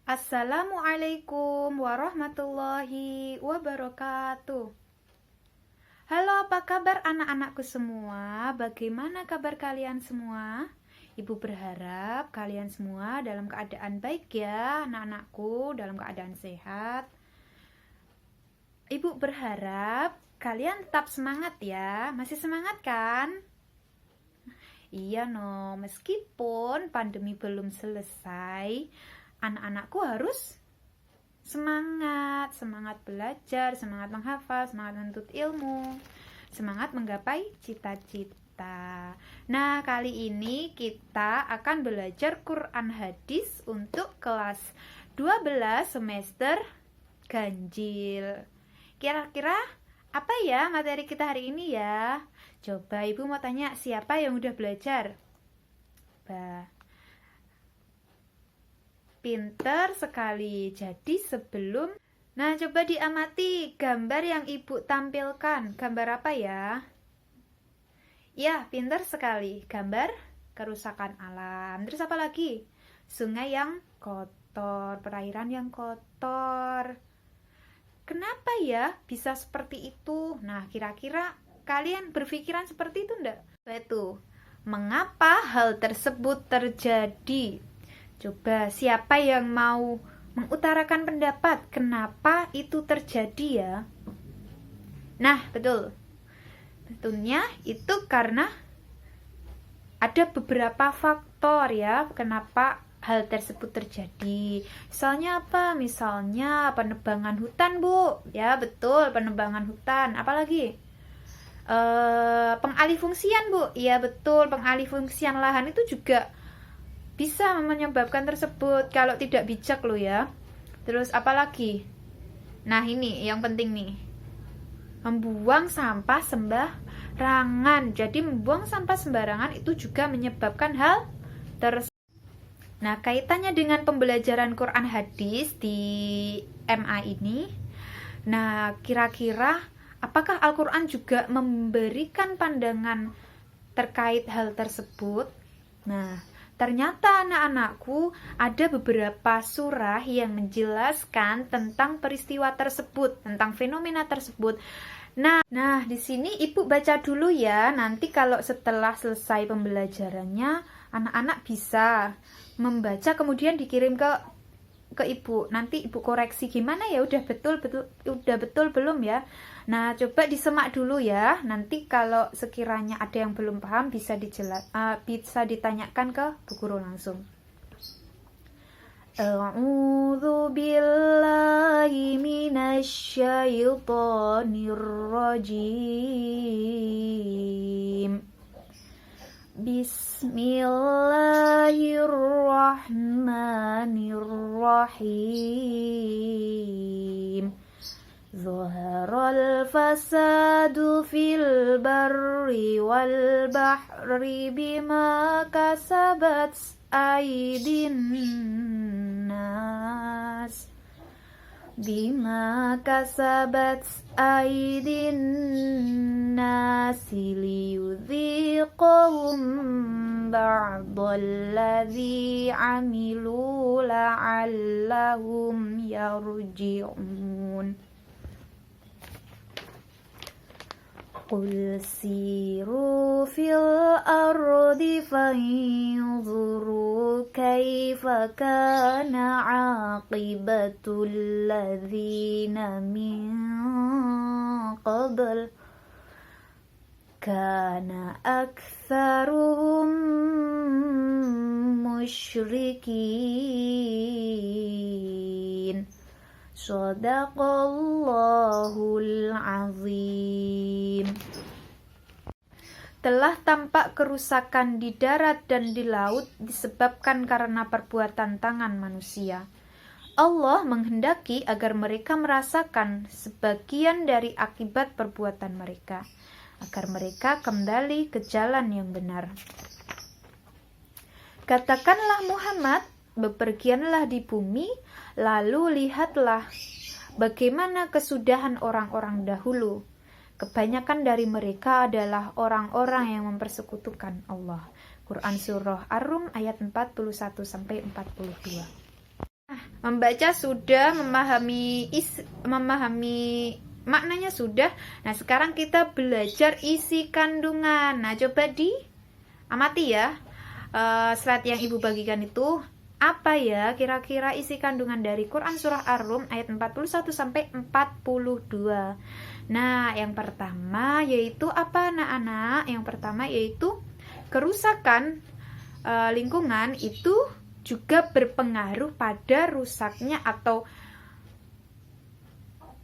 Assalamualaikum warahmatullahi wabarakatuh. Halo, apa kabar anak-anakku semua? Bagaimana kabar kalian semua? Ibu berharap kalian semua dalam keadaan baik ya, anak-anakku, dalam keadaan sehat. Ibu berharap kalian tetap semangat ya. Masih semangat kan? Iya no, meskipun pandemi belum selesai, anak-anakku harus semangat belajar, semangat menghafal, semangat menuntut ilmu, semangat menggapai cita-cita. Nah, kali ini kita akan belajar Quran Hadis untuk kelas 12 semester ganjil. Kira-kira apa ya materi kita hari ini ya? Coba Ibu mau tanya siapa yang udah belajar? Pinter sekali. Jadi sebelum coba diamati gambar yang Ibu tampilkan. Gambar apa ya? Ya, pinter sekali. Gambar kerusakan alam. Terus apa lagi? Sungai yang kotor, perairan yang kotor. Kenapa ya bisa seperti itu? Nah, kira-kira kalian berpikiran seperti itu enggak? Itu. Mengapa hal tersebut terjadi? Coba siapa yang mau mengutarakan pendapat kenapa itu terjadi ya? Nah, betul. Tentunya itu karena ada beberapa faktor ya kenapa hal tersebut terjadi. Misalnya apa? Misalnya penebangan hutan, Bu. Ya, betul, penebangan hutan. Apalagi? Pengalihfungsian, Bu. Ya, betul, pengalihfungsian lahan itu juga bisa menyebabkan tersebut kalau tidak bijak loh ya. Terus apalagi? Nah, ini yang penting nih. Membuang sampah sembarangan. Jadi membuang sampah sembarangan itu juga menyebabkan hal tersebut. Nah, kaitannya dengan pembelajaran Quran Hadis di MA ini. Nah, kira-kira apakah Al-Quran juga memberikan pandangan terkait hal tersebut? Nah, ternyata anak-anakku ada beberapa surah yang menjelaskan tentang peristiwa tersebut, tentang fenomena tersebut. Nah, di sini Ibu baca dulu ya. Nanti kalau setelah selesai pembelajarannya, anak-anak bisa membaca kemudian dikirim ke Ibu. Nanti Ibu koreksi gimana ya, udah betul belum ya. Nah, coba disemak dulu ya. Nanti kalau sekiranya ada yang belum paham bisa ditanyakan ke Bu Guru langsung. A'udzu billahi minasyaitonir rajim. Bismillahirrahmanirrahim. Zaharal fasadu fil barri wal bahri bima kasabat aydin nas liyudhiqahum ba'dalladhi amilu la'allahum yarji'un. Qul siru fil ardi fanzuru kaifa kana aqibatul ladzina min qabl kana aktsaruhum musyrikin. Shadaqallahul azim. Telah tampak kerusakan di darat dan di laut disebabkan karena perbuatan tangan manusia. Allah menghendaki agar mereka merasakan sebagian dari akibat perbuatan mereka, agar mereka kembali ke jalan yang benar. Katakanlah Muhammad, bepergianlah di bumi, lalu lihatlah bagaimana kesudahan orang-orang dahulu. Kebanyakan dari mereka adalah orang-orang yang mempersekutukan Allah. Quran Surah Ar-Rum ayat 41-42. Membaca sudah, memahami maknanya sudah. Nah, sekarang kita belajar isi kandungan. Nah, coba diamati ya. Slide yang Ibu bagikan itu apa ya kira-kira isi kandungan dari Quran surah Ar-Rum ayat 41 sampai 42. Nah, yang pertama yaitu apa anak-anak? Yang pertama yaitu kerusakan lingkungan itu juga berpengaruh pada rusaknya atau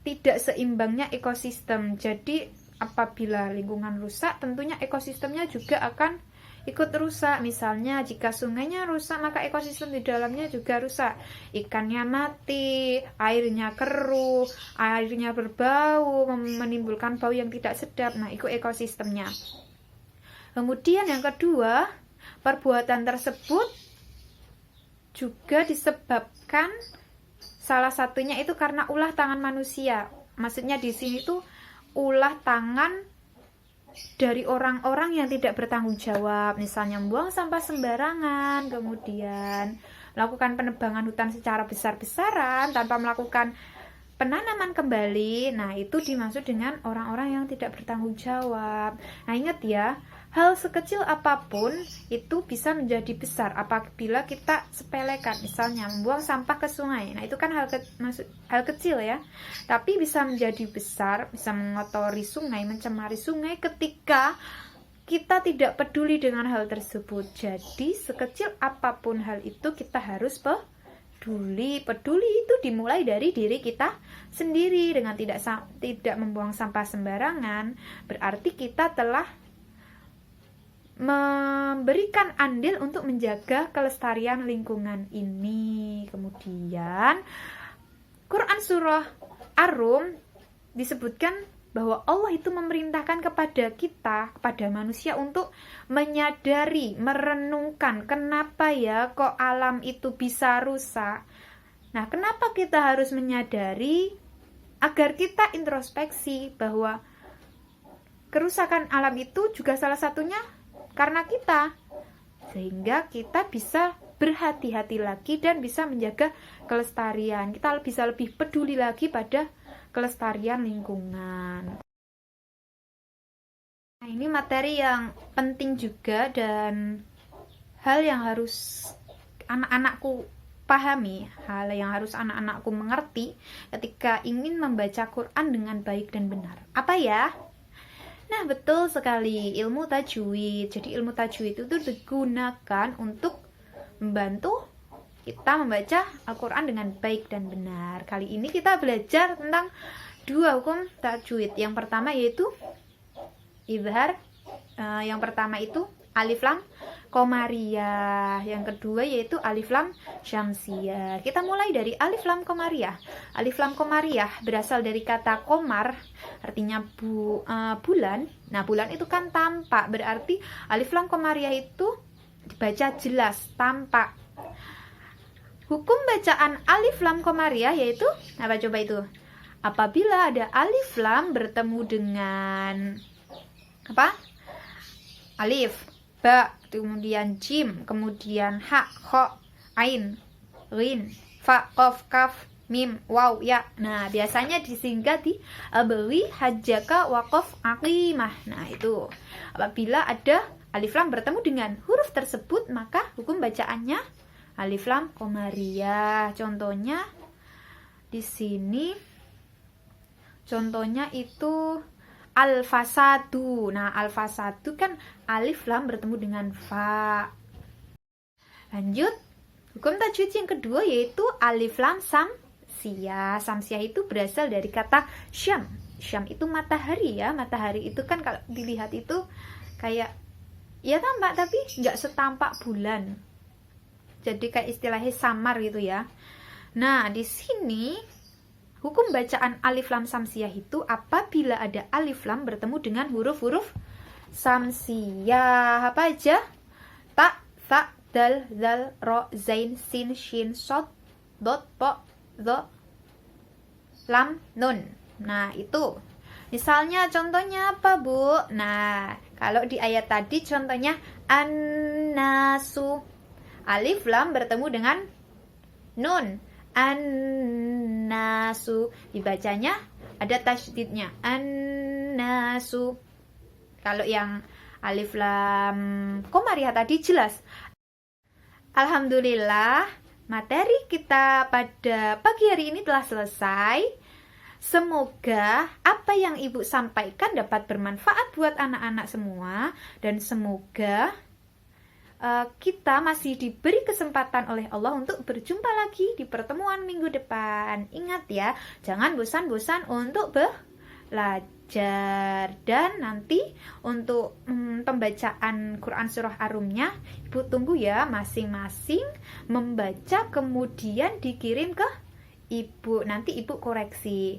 tidak seimbangnya ekosistem. Jadi apabila lingkungan rusak, tentunya ekosistemnya juga akan ikut rusak. Misalnya jika sungainya rusak, maka ekosistem di dalamnya juga rusak. Ikannya mati, airnya keruh, airnya berbau, menimbulkan bau yang tidak sedap. Nah, itu ekosistemnya. Kemudian yang kedua, perbuatan tersebut juga disebabkan salah satunya itu karena ulah tangan manusia. Maksudnya di sini tuh ulah tangan dari orang-orang yang tidak bertanggung jawab, misalnya membuang sampah sembarangan, kemudian melakukan penebangan hutan secara besar-besaran tanpa melakukan penanaman kembali. Nah, itu dimaksud dengan orang-orang yang tidak bertanggung jawab. Nah, ingat ya, hal sekecil apapun itu bisa menjadi besar apabila kita sepelekan. Misalnya membuang sampah ke sungai. Nah, itu kan hal kecil ya. Tapi bisa menjadi besar, bisa mengotori sungai, mencemari sungai ketika kita tidak peduli dengan hal tersebut. Jadi, sekecil apapun hal itu kita harus peduli. Peduli itu dimulai dari diri kita sendiri. Dengan tidak membuang sampah sembarangan, berarti kita telah memberikan andil untuk menjaga kelestarian lingkungan ini. Kemudian Quran surah Ar-Rum disebutkan bahwa Allah itu memerintahkan kepada kita, kepada manusia untuk menyadari, merenungkan kenapa ya kok alam itu bisa rusak. Nah, kenapa kita harus menyadari? Agar kita introspeksi bahwa kerusakan alam itu juga salah satunya karena kita, sehingga kita bisa berhati-hati lagi dan bisa menjaga kelestarian. Kita bisa lebih peduli lagi pada kelestarian lingkungan. Nah, ini materi yang penting juga dan hal yang harus anak-anakku pahami, hal yang harus anak-anakku mengerti ketika ingin membaca Quran dengan baik dan benar. Apa ya? Nah, betul sekali, ilmu tajwid. Jadi ilmu tajwid itu digunakan untuk membantu kita membaca Al-Quran dengan baik dan benar. Kali ini kita belajar tentang dua hukum tajwid. Yang pertama yaitu izhar. Yang pertama itu alif lam Qamariyah. Yang kedua yaitu alif lam Syamsiyah. Kita mulai dari alif lam Qamariyah. Alif lam Qamariyah berasal dari kata komar, artinya bulan. Nah, bulan itu kan tampak, berarti alif lam Qamariyah itu dibaca jelas, tampak. Hukum bacaan alif lam Qamariyah yaitu apa coba itu? Apabila ada alif lam bertemu dengan apa? Alif, ba, kemudian jim, kemudian ha, kho, ain, rin, fa, qaf, kaf, mim, waw, ya. Nah, biasanya disingkat di abawi, hajjaka, waqaf, aqimah. Nah, itu. Apabila ada alif lam bertemu dengan huruf tersebut, maka hukum bacaannya alif lam Qamariyah. Contohnya di sini, contohnya itu al-fasadu. Nah, al-fasadu kan alif lam bertemu dengan fa. Lanjut, hukum tajwid yang kedua yaitu alif lam samsiyah. Samsiyah itu berasal dari kata syam. Syam itu matahari ya. Matahari itu kan kalau dilihat itu kayak ya tampak tapi nggak setampak bulan. Jadi kayak istilahnya samar gitu ya. Nah, di sini hukum bacaan alif lam samsiyah itu apabila ada alif lam bertemu dengan huruf-huruf samsiyah. Apa aja? Ta, fa, dal, zal, ro, zain, sin, shin, shod, dot, po, do, lam, nun. Nah, itu. Misalnya contohnya apa, Bu? Nah, kalau di ayat tadi contohnya an-nasu. Alif lam bertemu dengan nun. An-nasu. Dibacanya ada tasydidnya. An-nasu. Kalau yang alif lam komariah tadi jelas. Alhamdulillah, materi kita pada pagi hari ini telah selesai. Semoga apa yang Ibu sampaikan dapat bermanfaat buat anak-anak semua. Dan semoga kita masih diberi kesempatan oleh Allah untuk berjumpa lagi di pertemuan minggu depan. Ingat ya, jangan bosan-bosan untuk belajar. Dan nanti untuk pembacaan Quran Surah Ar-Rumnya, Ibu tunggu ya, masing-masing membaca kemudian dikirim ke Ibu. Nanti Ibu koreksi.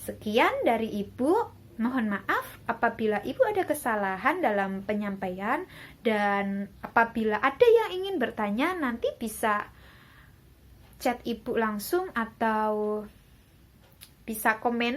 Sekian dari Ibu. Mohon maaf apabila Ibu ada kesalahan dalam penyampaian, dan apabila ada yang ingin bertanya nanti bisa chat Ibu langsung atau bisa komen